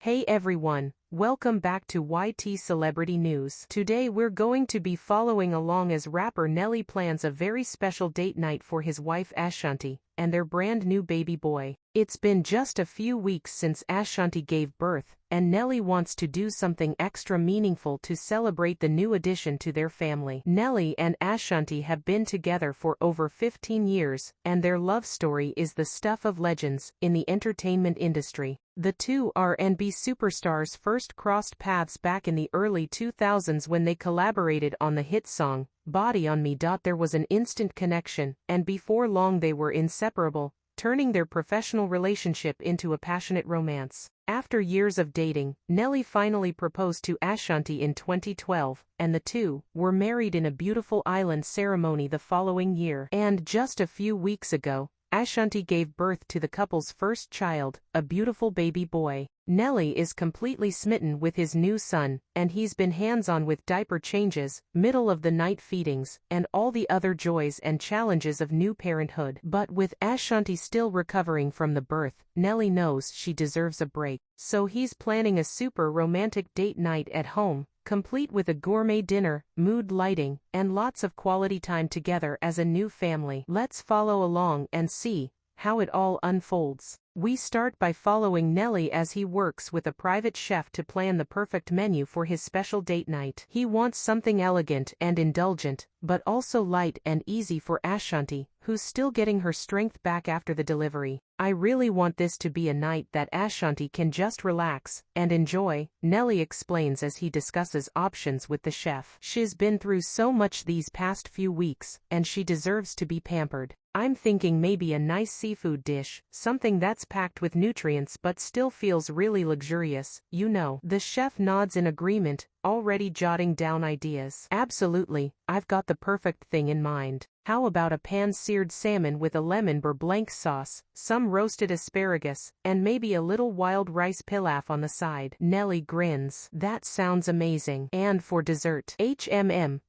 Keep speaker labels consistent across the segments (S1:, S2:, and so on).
S1: Hey everyone, welcome back to YT Celebrity News. Today we're going to be following along as rapper Nelly plans a very special date night for his wife Ashanti and their brand new baby boy. It's been just a few weeks since Ashanti gave birth, and Nelly wants to do something extra meaningful to celebrate the new addition to their family. Nelly and Ashanti have been together for over 15 years, and their love story is the stuff of legends in the entertainment industry. The two R&B superstars first crossed paths back in the early 2000s when they collaborated on the hit song, Body on Me. There was an instant connection, and before long they were inseparable, turning their professional relationship into a passionate romance. After years of dating, Nelly finally proposed to Ashanti in 2012, and the two were married in a beautiful island ceremony the following year. And just a few weeks ago, Ashanti gave birth to the couple's first child, a beautiful baby boy. Nelly is completely smitten with his new son, and he's been hands-on with diaper changes, middle-of-the-night feedings, and all the other joys and challenges of new parenthood. But with Ashanti still recovering from the birth, Nelly knows she deserves a break. So he's planning a super romantic date night at home, complete with a gourmet dinner, mood lighting, and lots of quality time together as a new family. Let's follow along and see how it all unfolds. We start by following Nelly as he works with a private chef to plan the perfect menu for his special date night. He wants something elegant and indulgent, but also light and easy for Ashanti, who's still getting her strength back after the delivery. I really want this to be a night that Ashanti can just relax and enjoy, Nelly explains as he discusses options with the chef. She's been through so much these past few weeks, and she deserves to be pampered. I'm thinking maybe a nice seafood dish, something that's packed with nutrients but still feels really luxurious, you know. The chef nods in agreement, already jotting down ideas. Absolutely, I've got the perfect thing in mind. How about a pan-seared salmon with a lemon beurre blanc sauce, some roasted asparagus, and maybe a little wild rice pilaf on the side? Nelly grins. That sounds amazing. And for dessert?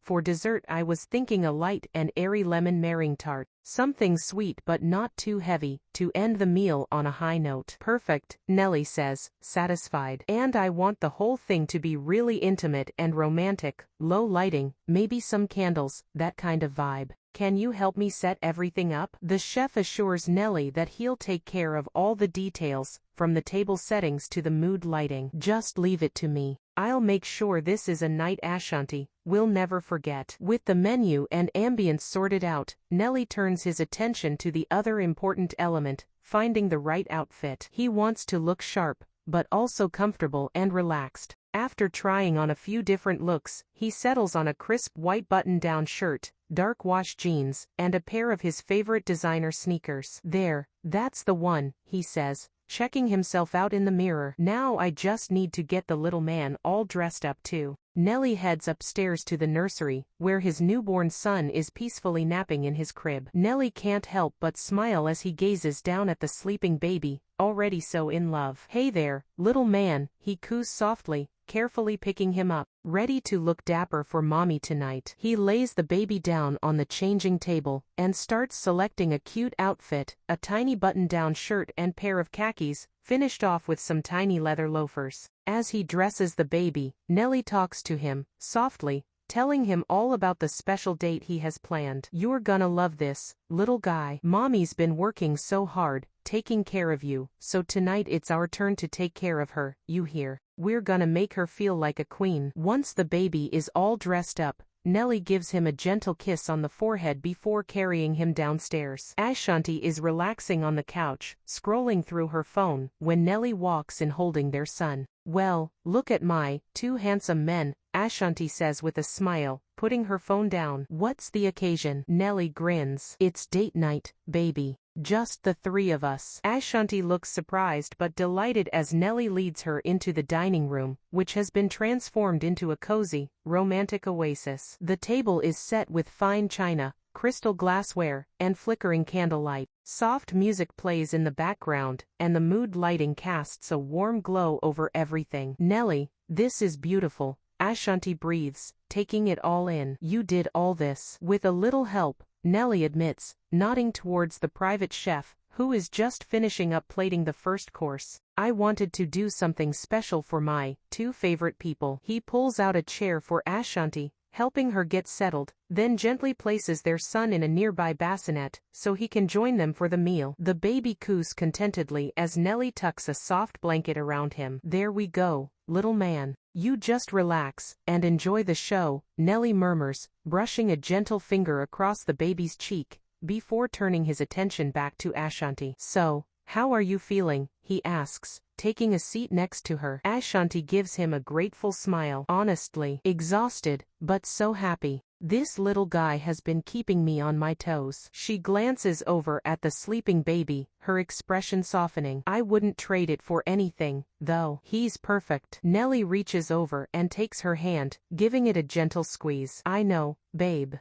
S1: For dessert I was thinking a light and airy lemon meringue tart. Something sweet but not too heavy, to end the meal on a high note. Perfect, Nelly says, satisfied. And I want the whole thing to be really intimate and romantic, low lighting, maybe some candles, that kind of vibe. Can you help me set everything up? The chef assures Nelly that he'll take care of all the details, from the table settings to the mood lighting. Just leave it to me. I'll make sure this is a night Ashanti will never forget. With the menu and ambience sorted out, Nelly turns his attention to the other important element, finding the right outfit. He wants to look sharp, but also comfortable and relaxed. After trying on a few different looks, he settles on a crisp white button-down shirt, dark wash jeans, and a pair of his favorite designer sneakers. There, that's the one, he says, checking himself out in the mirror. Now I just need to get the little man all dressed up too. Nelly heads upstairs to the nursery, where his newborn son is peacefully napping in his crib. Nelly can't help but smile as he gazes down at the sleeping baby, already so in love. Hey there, little man, he coos softly, carefully picking him up. Ready to look dapper for mommy tonight. He lays the baby down on the changing table, and starts selecting a cute outfit, a tiny button-down shirt and pair of khakis, finished off with some tiny leather loafers. As he dresses the baby, Nelly talks to him, softly, telling him all about the special date he has planned. You're gonna love this, little guy. Mommy's been working so hard, taking care of you, so tonight it's our turn to take care of her, you hear? We're gonna make her feel like a queen. Once the baby is all dressed up, Nelly gives him a gentle kiss on the forehead before carrying him downstairs. Ashanti is relaxing on the couch, scrolling through her phone, when Nelly walks in holding their son. Well, look at my two handsome men, Ashanti says with a smile, putting her phone down. What's the occasion? Nelly grins. It's date night, baby. Just the three of us. Ashanti looks surprised but delighted as Nelly leads her into the dining room, which has been transformed into a cozy, romantic oasis. The table is set with fine china, crystal glassware, and flickering candlelight. Soft music plays in the background, and the mood lighting casts a warm glow over everything. Nelly, this is beautiful, Ashanti breathes, taking it all in. You did all this with a little help, Nelly admits, nodding towards the private chef, who is just finishing up plating the first course. I wanted to do something special for my two favorite people. He pulls out a chair for Ashanti, helping her get settled, then gently places their son in a nearby bassinet, so he can join them for the meal. The baby coos contentedly as Nelly tucks a soft blanket around him. There we go, little man. You just relax, and enjoy the show, Nelly murmurs, brushing a gentle finger across the baby's cheek, before turning his attention back to Ashanti. So, how are you feeling? He asks, taking a seat next to her. Ashanti gives him a grateful smile. Honestly, exhausted, but so happy. This little guy has been keeping me on my toes. She glances over at the sleeping baby, her expression softening. I wouldn't trade it for anything, though. He's perfect. Nelly reaches over and takes her hand, giving it a gentle squeeze. I know, babe.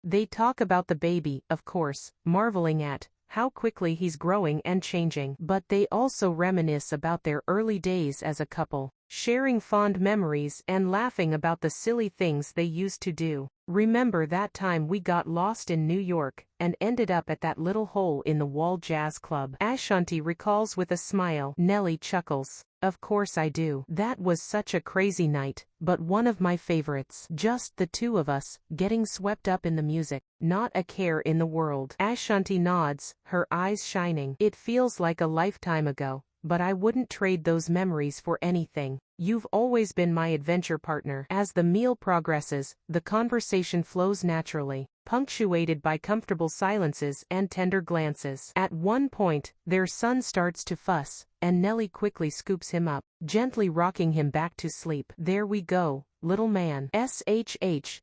S1: They talk about the baby, of course, marveling at how quickly he's growing and changing. But they also reminisce about their early days as a couple, sharing fond memories and laughing about the silly things they used to do. Remember that time we got lost in New York and ended up at that little hole-in-the-wall jazz club? Ashanti recalls with a smile. Nelly chuckles. Of course I do. That was such a crazy night, but one of my favorites. Just the two of us, getting swept up in the music. Not a care in the world. Ashanti nods, her eyes shining. It feels like a lifetime ago, but I wouldn't trade those memories for anything. You've always been my adventure partner. As the meal progresses, the conversation flows naturally, punctuated by comfortable silences and tender glances. At one point, their son starts to fuss, and Nelly quickly scoops him up, gently rocking him back to sleep. There we go, little man. Shh,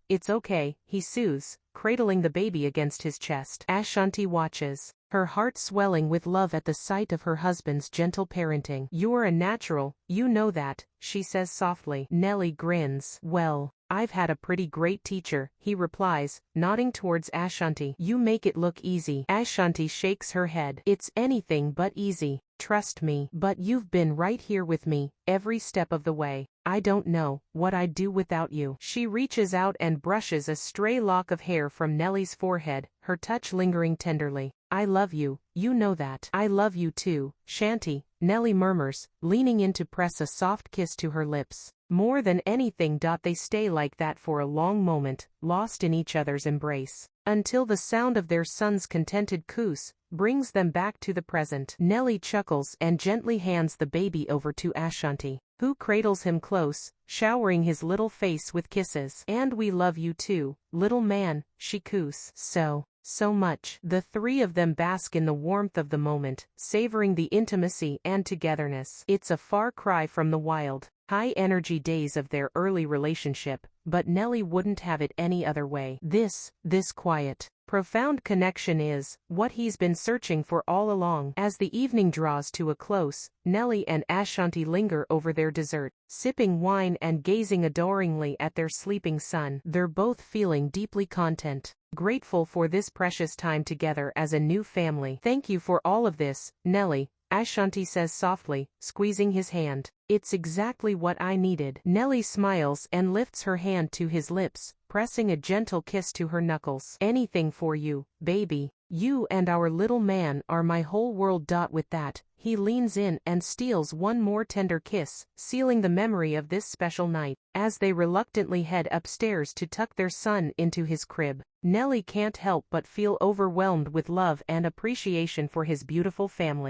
S1: it's okay, he soothes, cradling the baby against his chest. Ashanti watches, her heart swelling with love at the sight of her husband's gentle parenting. You're a natural, you know that, she says softly. Nelly grins. Well, I've had a pretty great teacher, he replies, nodding towards Ashanti. You make it look easy. Ashanti shakes her head. It's anything but easy, trust me. But you've been right here with me, every step of the way. I don't know what I'd do without you. She reaches out and brushes a stray lock of hair from Nelly's forehead, her touch lingering tenderly. I love you, you know that. I love you too, Shanti, Nelly murmurs, leaning in to press a soft kiss to her lips. More than anything, they stay like that for a long moment, lost in each other's embrace, until the sound of their son's contented coos brings them back to the present. Nelly chuckles and gently hands the baby over to Ashanti, who cradles him close, showering his little face with kisses. And we love you too, little man, she coos. So much. The three of them bask in the warmth of the moment, savoring the intimacy and togetherness. It's a far cry from the wild, high-energy days of their early relationship, but Nelly wouldn't have it any other way. This quiet, profound connection is what he's been searching for all along. As the evening draws to a close, Nelly and Ashanti linger over their dessert, sipping wine and gazing adoringly at their sleeping son. They're both feeling deeply content, grateful for this precious time together as a new family. Thank you for all of this, Nelly, Ashanti says softly, squeezing his hand. It's exactly what I needed. Nelly smiles and lifts her hand to his lips, pressing a gentle kiss to her knuckles. Anything for you, baby. You and our little man are my whole world. With that, he leans in and steals one more tender kiss, sealing the memory of this special night. As they reluctantly head upstairs to tuck their son into his crib, Nelly can't help but feel overwhelmed with love and appreciation for his beautiful family.